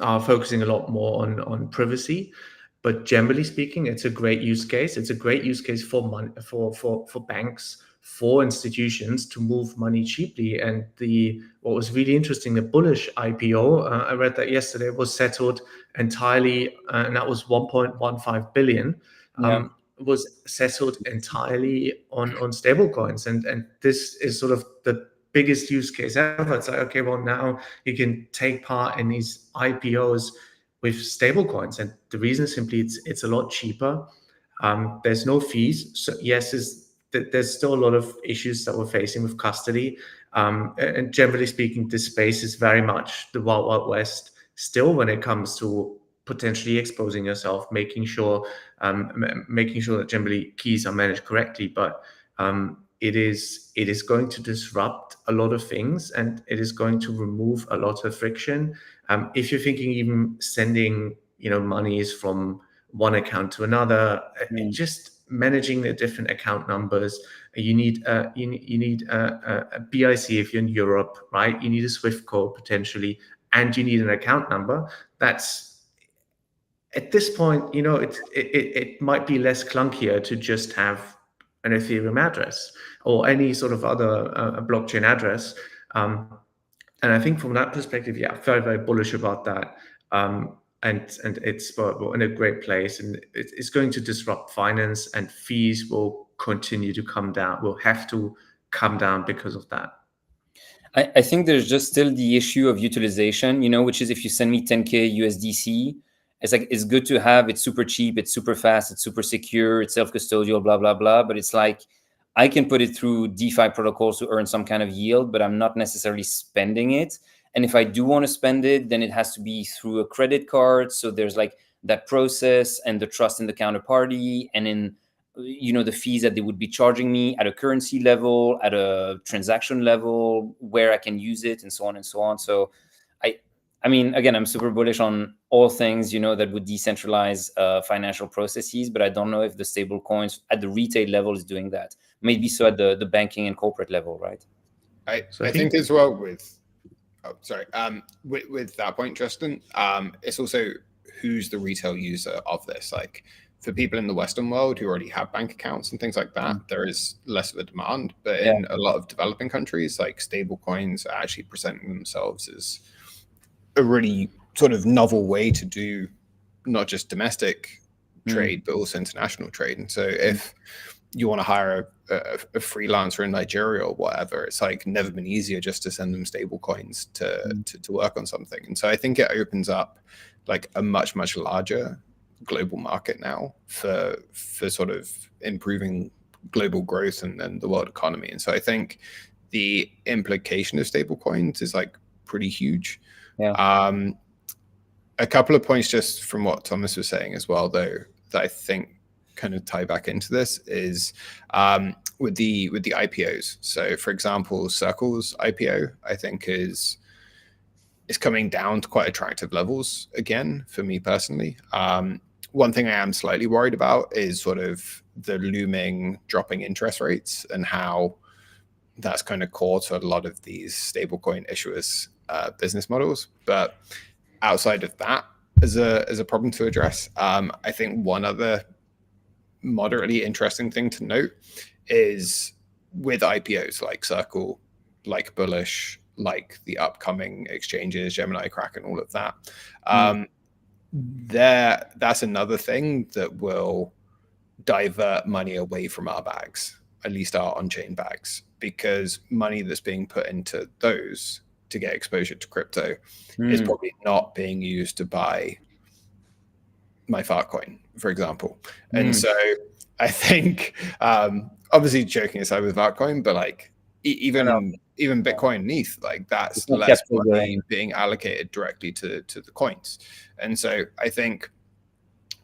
are focusing a lot more on privacy, but generally speaking, it's a great use case. It's a great use case for money, for banks, for institutions to move money cheaply. And what was really interesting, the Bullish IPO, I read that yesterday, was settled entirely, and that was 1.15 billion, was settled entirely on stablecoins, and this is sort of the biggest use case ever. It's like, okay, well, now you can take part in these IPOs with stablecoins, and the reason simply it's a lot cheaper. There's no fees. So yes, there's still a lot of issues that we're facing with custody. And generally speaking, this space is very much the Wild Wild West still when it comes to potentially exposing yourself, making sure that generally keys are managed correctly. But it is going to disrupt a lot of things, and it is going to remove a lot of friction. If you're thinking even sending monies from one account to another, just managing the different account numbers. You need a BIC if you're in Europe, right? You need a SWIFT code potentially, and you need an account number. That's at this point, it might be less clunkier to just have an Ethereum address or any sort of other blockchain address. And I think from that perspective, yeah, very, very bullish about that. And it's we're in a great place, and it's going to disrupt finance, and fees will continue to come down. Will have to come down because of that. I think there's just still the issue of utilization, which is if you send me 10K USDC, it's good to have. It's super cheap. It's super fast. It's super secure. It's self-custodial, blah, blah, blah. But it's like I can put it through DeFi protocols to earn some kind of yield, but I'm not necessarily spending it. And if I do want to spend it, then it has to be through a credit card. So there's like that process and the trust in the counterparty, and in the fees that they would be charging me at a currency level, at a transaction level, where I can use it, and so on and so on. So I mean, again, I'm super bullish on all things, that would decentralize financial processes, but I don't know if the stable coins at the retail level is doing that. Maybe so at the banking and corporate level, right? I think as well with that point, Justin, it's also who's the retail user of this. Like for people in the Western world who already have bank accounts and things like that, there is less of a demand. But in a lot of developing countries, like stable coins are actually presenting themselves as a really sort of novel way to do not just domestic trade, but also international trade. And so if you want to hire a freelancer in Nigeria or whatever, it's like never been easier just to send them stable coins to work on something. And so I think it opens up like a much, much larger global market now for sort of improving global growth and the world economy. And so I think the implication of stable coins is like pretty huge. Yeah. A couple of points just from what Thomas was saying as well, though, that I think kind of tie back into this is with the IPOs. So for example, Circle's IPO, I think is coming down to quite attractive levels again for me personally. One thing I am slightly worried about is sort of the looming dropping interest rates and how that's kind of core to a lot of these stablecoin issuers' business models. But outside of that, as a problem to address, I think one other moderately interesting thing to note is with IPOs like Circle, like Bullish, like the upcoming exchanges, Gemini, Kraken, all of that. That's another thing that will divert money away from our bags, at least our on-chain bags, because money that's being put into those to get exposure to crypto is probably not being used to buy my Fartcoin, for example. And so I think, obviously joking aside with Fartcoin, but like even Bitcoin and ETH, like that's less money being allocated directly to the coins. And so I think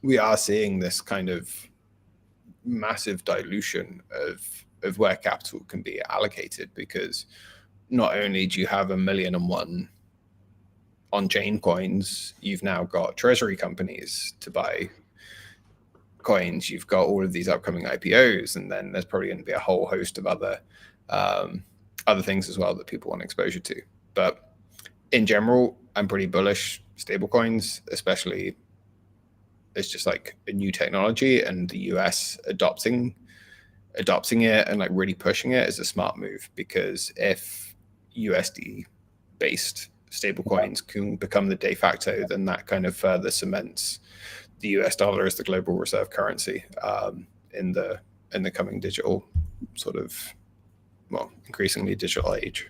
we are seeing this kind of massive dilution of where capital can be allocated, because not only do you have 1,000,001 on-chain coins, you've now got treasury companies to buy coins, you've got all of these upcoming IPOs, and then there's probably going to be a whole host of other things as well that people want exposure to. But in general, I'm pretty bullish stablecoins, especially it's just like a new technology, and the US adopting it and like really pushing it is a smart move, because if USD based stablecoins can become the de facto, then that kind of further cements the US dollar as the global reserve currency in the coming digital sort of, well, increasingly digital age.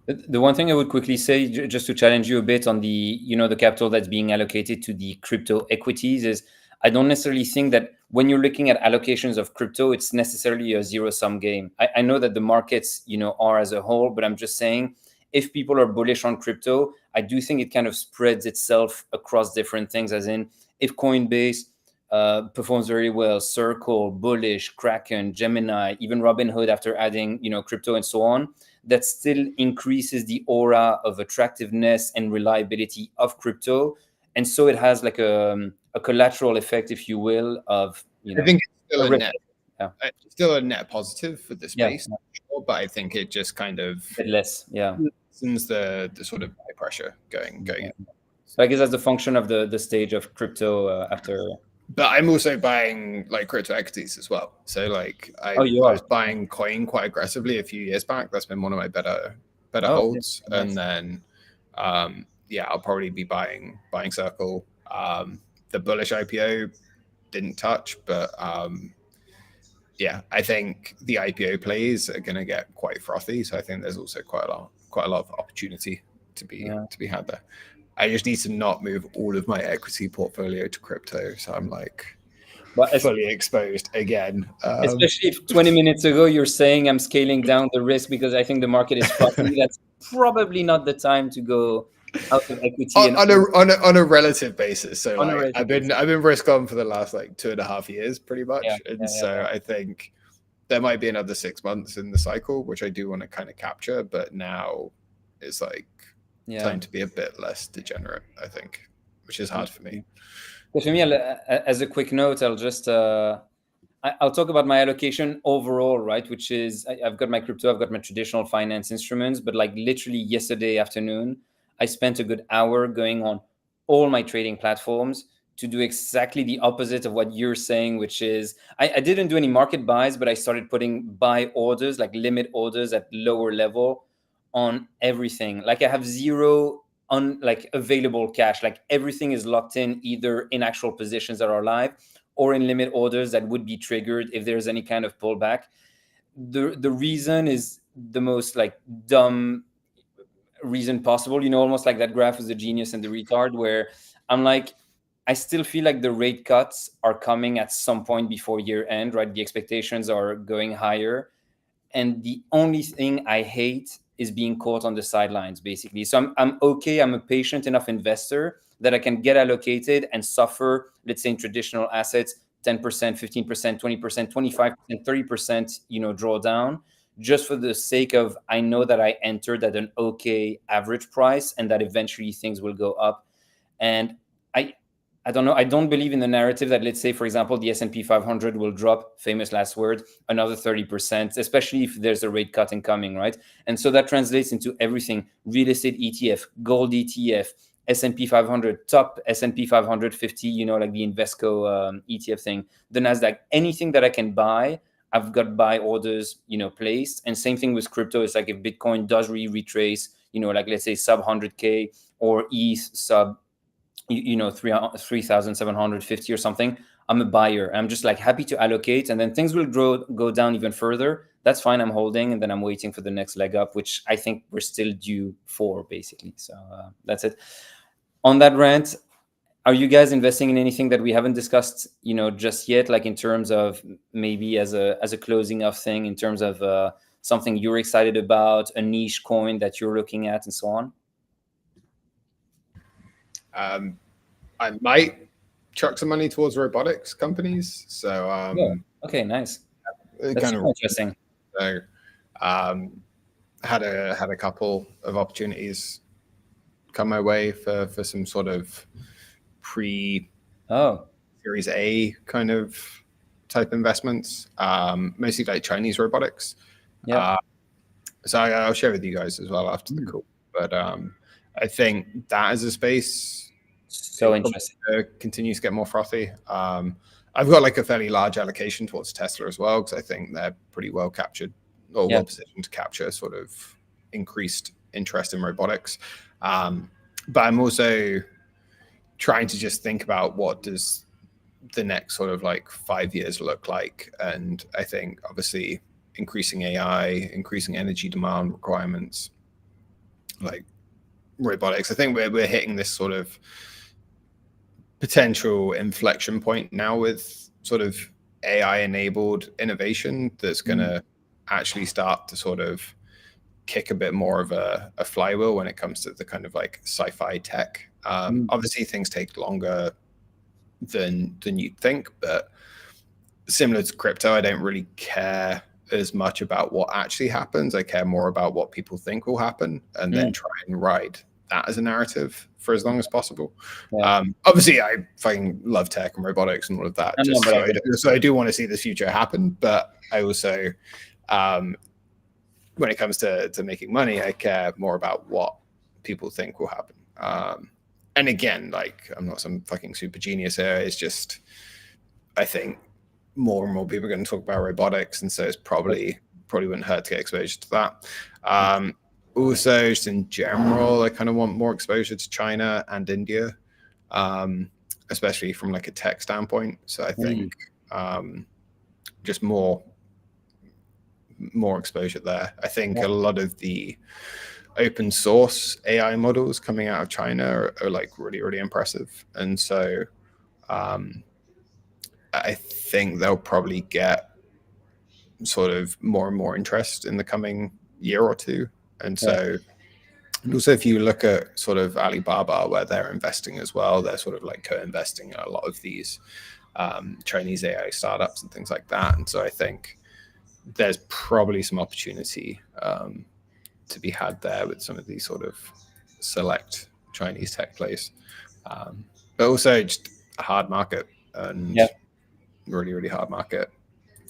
The one thing I would quickly say, just to challenge you a bit on the, the capital that's being allocated to the crypto equities, is I don't necessarily think that when you're looking at allocations of crypto, it's necessarily a zero-sum game. I know that the markets, are as a whole, but I'm just saying, if people are bullish on crypto, I do think it kind of spreads itself across different things, as in if Coinbase performs very well, Circle, bullish, Kraken, Gemini, even Robinhood after adding, crypto and so on, that still increases the aura of attractiveness and reliability of crypto. And so it has like a collateral effect, if you will, of, I think it's still a net, still a net positive for the space, but I think it just kind of less, lessens the sort of high pressure going in. So I guess that's the function of the stage of crypto after. But I'm also buying like crypto equities as well. So like I was buying coin quite aggressively a few years back. That's been one of my better holds. Yeah, nice. And then I'll probably be buying Circle. The bullish IPO didn't touch, but I think the IPO plays are going to get quite frothy. So I think there's also quite a lot of opportunity to be had there. I just need to not move all of my equity portfolio to crypto. So I'm like fully exposed again. Especially if 20 minutes ago you're saying I'm scaling down the risk because I think the market is frothy. That's probably not the time to go out of equity. On a relative basis. So I've been risk on for the last like 2.5 years pretty much. I think there might be another 6 months in the cycle, which I do want to kind of capture. But now it's like time to be a bit less degenerate, I think, which is hard for me. Well, for me, as a quick note, I'll just I'll talk about my allocation overall, right? Which is I've got my crypto, I've got my traditional finance instruments, but like literally yesterday afternoon, I spent a good hour going on all my trading platforms to do exactly the opposite of what you're saying, which is I didn't do any market buys, but I started putting buy orders, like limit orders at lower level on everything. Like I have zero available cash. Like everything is locked in either in actual positions that are live or in limit orders that would be triggered if there's any kind of pullback. The reason is the most like dumb reason possible, almost like that graph is the genius and the retard, where I'm like, I still feel like the rate cuts are coming at some point before year end, right? The expectations are going higher. And the only thing I hate is being caught on the sidelines, basically. So I'm okay. I'm a patient enough investor that I can get allocated and suffer, let's say in traditional assets, 10%, 15%, 20%, 25%, 30%, drawdown, just for the sake of, I know that I entered at an okay average price and that eventually things will go up. And I don't know. I don't believe in the narrative that, let's say, for example, the S&P 500 will drop, famous last word, another 30%, especially if there's a rate cut incoming, right? And so that translates into everything: real estate ETF, gold ETF, S&P 500, top S&P 550, like the Invesco ETF thing, the NASDAQ, anything that I can buy, I've got buy orders, placed. And same thing with crypto. It's like if Bitcoin does retrace, like let's say sub 100K or ETH sub 3,750 or something, I'm a buyer. I'm just like happy to allocate, and then things will go down even further. That's fine. I'm holding, and then I'm waiting for the next leg up, which I think we're still due for, basically. So that's it. On that rant, are you guys investing in anything that we haven't discussed, just yet? Like in terms of maybe as a closing off thing, in terms of something you're excited about, a niche coin that you're looking at, and so on. I might chuck some money towards robotics companies. So okay, nice. That's kind of interesting. So had a couple of opportunities come my way for some sort of Series A kind of type investments, mostly like Chinese robotics. Yeah. So I'll share with you guys as well after the call. But I think that as a space, so interesting, continues to get more frothy. I've got like a fairly large allocation towards Tesla as well, because I think they're pretty well captured or well positioned to capture sort of increased interest in robotics. But I'm also trying to just think about what does the next sort of like 5 years look like. And I think obviously increasing AI, increasing energy demand requirements, like robotics, I think we're hitting this sort of potential inflection point now with sort of AI enabled innovation that's going to actually start to sort of kick a bit more of a flywheel when it comes to the kind of like sci-fi tech. Obviously things take longer than you'd think, but similar to crypto, I don't really care as much about what actually happens. I care more about what people think will happen, and then try and ride that as a narrative for as long as possible. Obviously I fucking love tech and robotics and all of that, so I do want to see this future happen, but I also when it comes to making money, I care more about what people think will happen. And again, like, I'm not some fucking super genius here. It's just, I think more and more people are going to talk about robotics, and so it's probably wouldn't hurt to get exposure to that. Also, just in general, I kind of want more exposure to China and India, especially from like a tech standpoint. So I think just more exposure there. I think a lot of the open source AI models coming out of China are like really, really impressive. And so I think they'll probably get sort of more and more interest in the coming year or two. And so, and also if you look at sort of Alibaba, where they're investing as well, they're sort of like co-investing in a lot of these Chinese AI startups and things like that. And so I think there's probably some opportunity to be had there with some of these sort of select Chinese tech plays, but also just a hard market, and really, really hard market.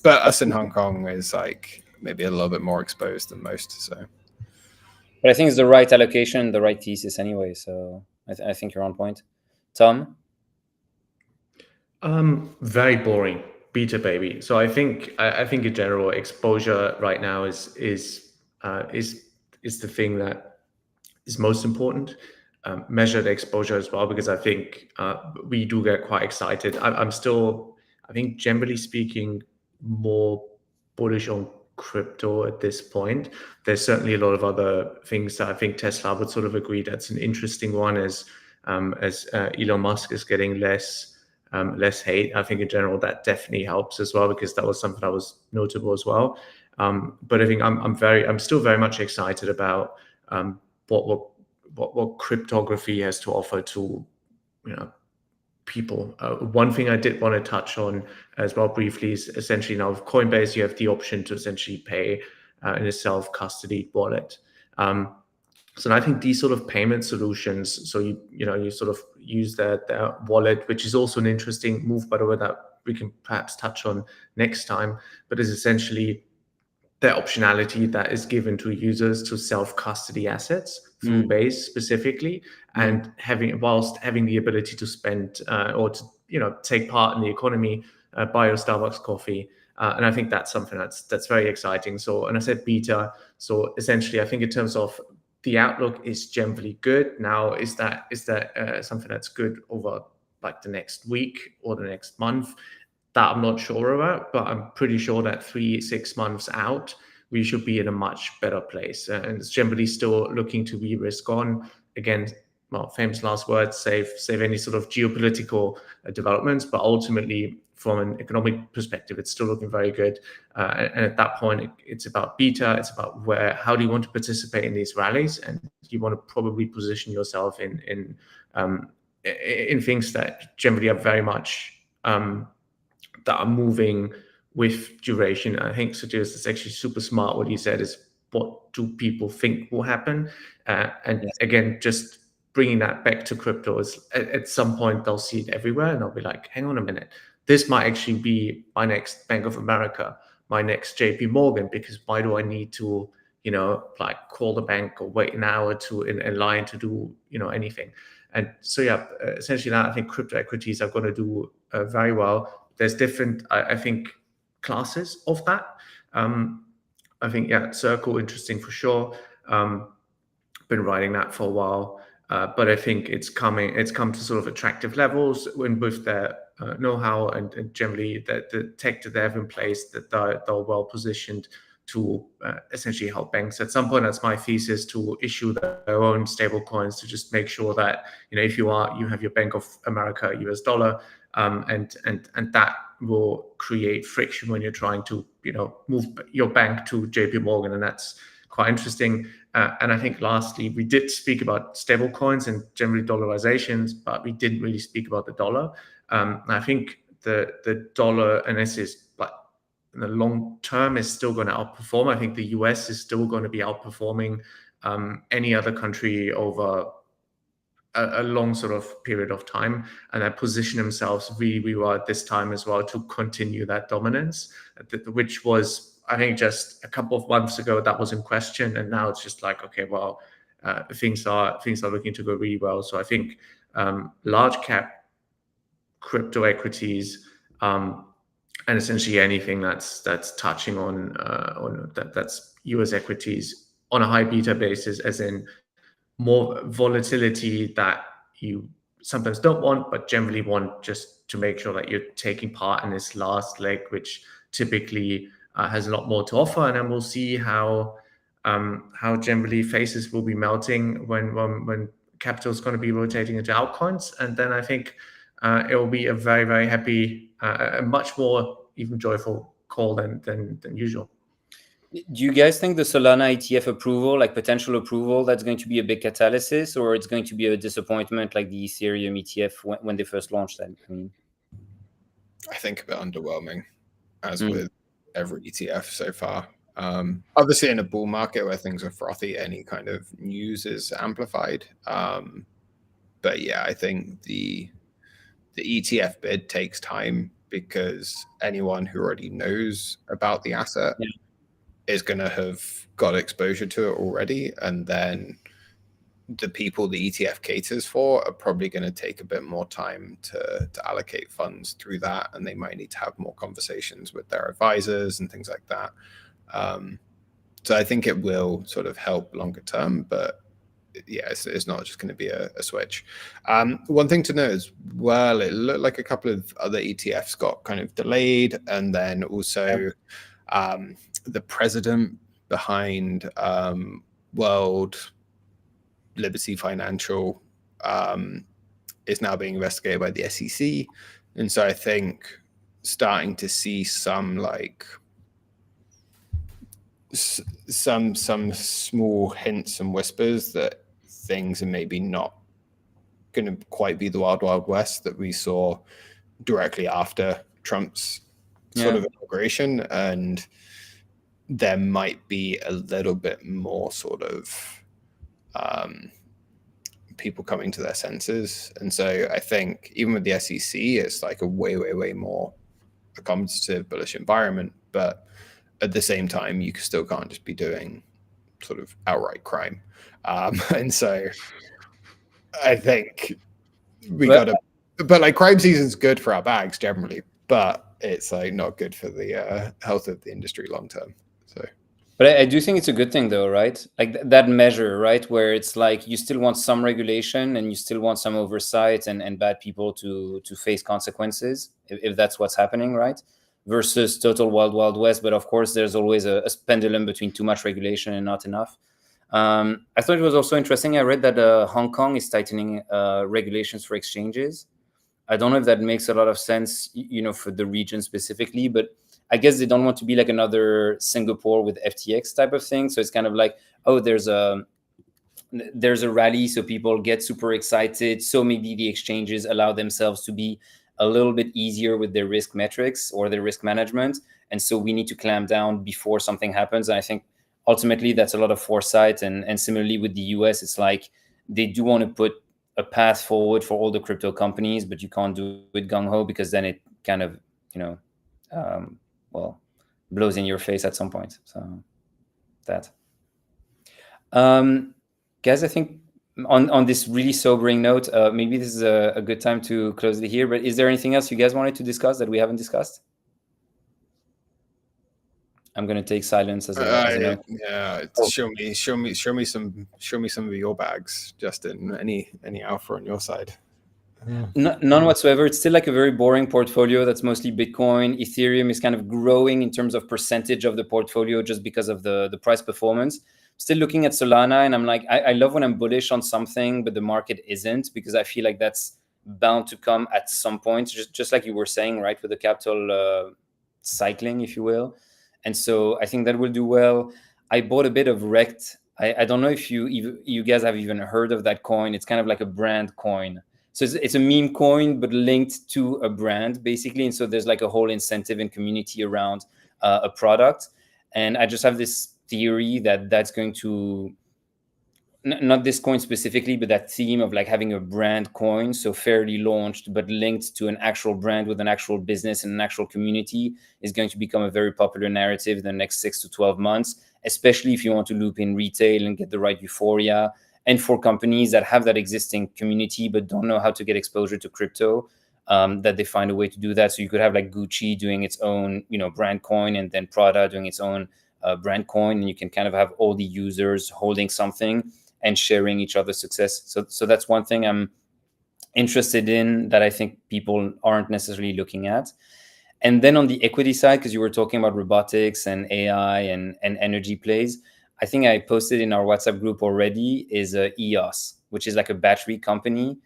But us in Hong Kong is like maybe a little bit more exposed than most. So, but I think it's the right allocation, the right thesis anyway. So I think you're on point. Tom? Very boring. Beta baby. So I think in general exposure right now is the thing that is most important. Measured exposure as well, because I think we do get quite excited. I'm still, I think generally speaking, more bullish on crypto at this point. There's certainly a lot of other things that I think Tesla would sort of agree that's an interesting one, as Elon Musk is getting less hate. I think in general that definitely helps as well, because that was something that was notable as well. But I think I'm still very much excited about what cryptography has to offer to people. One thing I did want to touch on as well briefly is essentially now with Coinbase you have the option to essentially pay in a self-custodied wallet. So I think these sort of payment solutions, so you sort of use their wallet, which is also an interesting move, by the way, that we can perhaps touch on next time, but is essentially the optionality that is given to users to self-custody assets through Base specifically, and whilst having the ability to spend or to take part in the economy, buy your Starbucks coffee. And I think that's something that's very exciting. So, and I said beta, so essentially I think in terms of the outlook is generally good. Now, is that something that's good over like the next week or the next month? That I'm not sure about, but I'm pretty sure that 3-6 months out, we should be in a much better place. And it's generally still looking to be risk on. Again, well, famous last words, save any sort of geopolitical developments, but ultimately from an economic perspective, it's still looking very good. And at that point, it's about beta. It's about how do you want to participate in these rallies, and you want to probably position yourself in things that generally are very much that are moving with duration. I think Sotirios is actually super smart. What he said is, what do people think will happen? Again, just bringing that back to crypto is at some point they'll see it everywhere and they'll be like, hang on a minute, this might actually be my next Bank of America, my next JP Morgan, because why do I need to, like call the bank or wait an hour in line to do, anything? And so, essentially now I think crypto equities are going to do very well. There's different, I think, classes of that. I think, Circle, interesting for sure. Been riding that for a while. But I think it's come to sort of attractive levels with their know-how and generally the tech that they have in place, that they're well positioned to essentially help banks. At some point, that's my thesis, to issue their own stable coins to just make sure that, if you have your Bank of America US dollar, and that will create friction when you're trying to move your bank to JP Morgan, and that's quite interesting. And I think lastly, we did speak about stable coins and generally dollarizations, but we didn't really speak about the dollar. I think the dollar, and this is in the long term, is still going to outperform. I think the US is still going to be outperforming any other country over a long sort of period of time, and they position themselves really well at this time as well to continue that dominance, which was, I think, just a couple of months ago that was in question, and now it's just like, okay, well, things are looking to go really well. So I think large cap crypto equities, and essentially anything that's touching on that's US equities on a high beta basis, as in more volatility that you sometimes don't want, but generally want just to make sure that you're taking part in this last leg, which typically has a lot more to offer. And then we'll see how generally faces will be melting when capital is going to be rotating into altcoins. And then I think it will be a very, very happy, a much more even joyful call than usual. Do you guys think the Solana ETF approval, like potential approval, that's going to be a big catalyst, or it's going to be a disappointment like the Ethereum ETF when they first launched that? I think a bit underwhelming, as with every ETF so far. Obviously, in a bull market where things are frothy, any kind of news is amplified. But yeah, I think the ETF bid takes time, because anyone who already knows about the asset is going to have got exposure to it already, and then the people the ETF caters for are probably going to take a bit more time to allocate funds through that, and they might need to have more conversations with their advisors and things like that. So I think it will sort of help longer term, but yeah, it's not just going to be a switch. One thing to note is, well, it looked like a couple of other ETFs got kind of delayed, and then also the president behind World Liberty Financial is now being investigated by the SEC, and so I think starting to see some some small hints and whispers that things are maybe not going to quite be the wild west that we saw directly after Trump's sort of inauguration, and there might be a little bit more sort of people coming to their senses. And so I think even with the SEC, it's like a way more accommodative, bullish environment, but at the same time, you still can't just be doing sort of outright crime. And so I think but like crime season's good for our bags generally, but it's like not good for the health of the industry long term. So, but I do think it's a good thing though, right? Like that measure, right? Where it's like you still want some regulation and you still want some oversight and bad people to face consequences if that's what's happening, right? Versus total wild west. But of course, there's always a pendulum between too much regulation and not enough. I thought it was also interesting. I read that Hong Kong is tightening regulations for exchanges. I don't know if that makes a lot of sense, for the region specifically, but I guess they don't want to be like another Singapore with FTX type of thing. So it's kind of like, oh, there's a rally, so people get super excited. So maybe the exchanges allow themselves to be a little bit easier with their risk metrics or their risk management. And so we need to clamp down before something happens. And I think ultimately that's a lot of foresight. And similarly with the US, it's like they do want to put a path forward for all the crypto companies, but you can't do it gung-ho, because then it kind of, blows in your face at some point. So that. Guys, I think on this really sobering note, maybe this is a good time to close it here, but is there anything else you guys wanted to discuss that we haven't discussed? I'm going to take silence as a note. Yeah, show me some of your bags, Justin. Any alpha on your side? None whatsoever. It's still like a very boring portfolio that's mostly Bitcoin. Ethereum is kind of growing in terms of percentage of the portfolio just because of the price performance. Still looking at Solana, and I'm like, I love when I'm bullish on something, but the market isn't, because I feel like that's bound to come at some point, just like you were saying, right, with the capital cycling, if you will. And so I think that will do well. I bought a bit of Rect. I don't know if you guys have even heard of that coin. It's kind of like a brand coin. So it's a meme coin, but linked to a brand, basically. And so there's like a whole incentive and community around a product. And I just have this theory that that's going to, not this coin specifically, but that theme of like having a brand coin, so fairly launched, but linked to an actual brand with an actual business and an actual community, is going to become a very popular narrative in the next 6 to 12 months, especially if you want to loop in retail and get the right euphoria. And for companies that have that existing community but don't know how to get exposure to crypto, that they find a way to do that. So you could have like Gucci doing its own, brand coin, and then Prada doing its own brand coin, and you can kind of have all the users holding something and sharing each other's success. So that's one thing I'm interested in that I think people aren't necessarily looking at. And then on the equity side, because you were talking about robotics and AI and energy plays, I think I posted in our WhatsApp group already, is EOS, which is like a battery company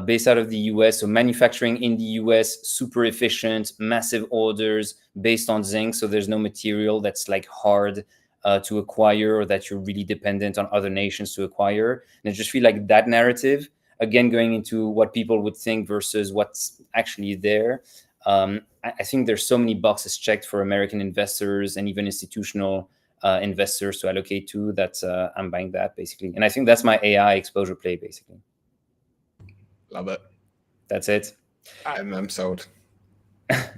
based out of the US. So manufacturing in the US, super efficient, massive orders based on zinc. So there's no material that's like hard to acquire, or that you're really dependent on other nations to acquire. And I just feel like that narrative, again, going into what people would think versus what's actually there. I think there's so many boxes checked for American investors and even institutional investors to allocate to, that I'm buying that, basically. And I think that's my AI exposure play, basically. Love it. That's it. I'm sold.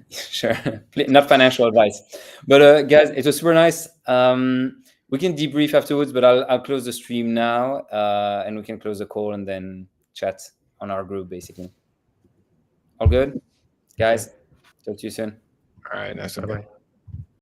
Sure. Not financial advice, but guys, it was super nice. We can debrief afterwards, but I'll close the stream now, and we can close the call and then chat on our group, basically. All good, guys. Talk to you soon. All right, nice one. Bye-bye.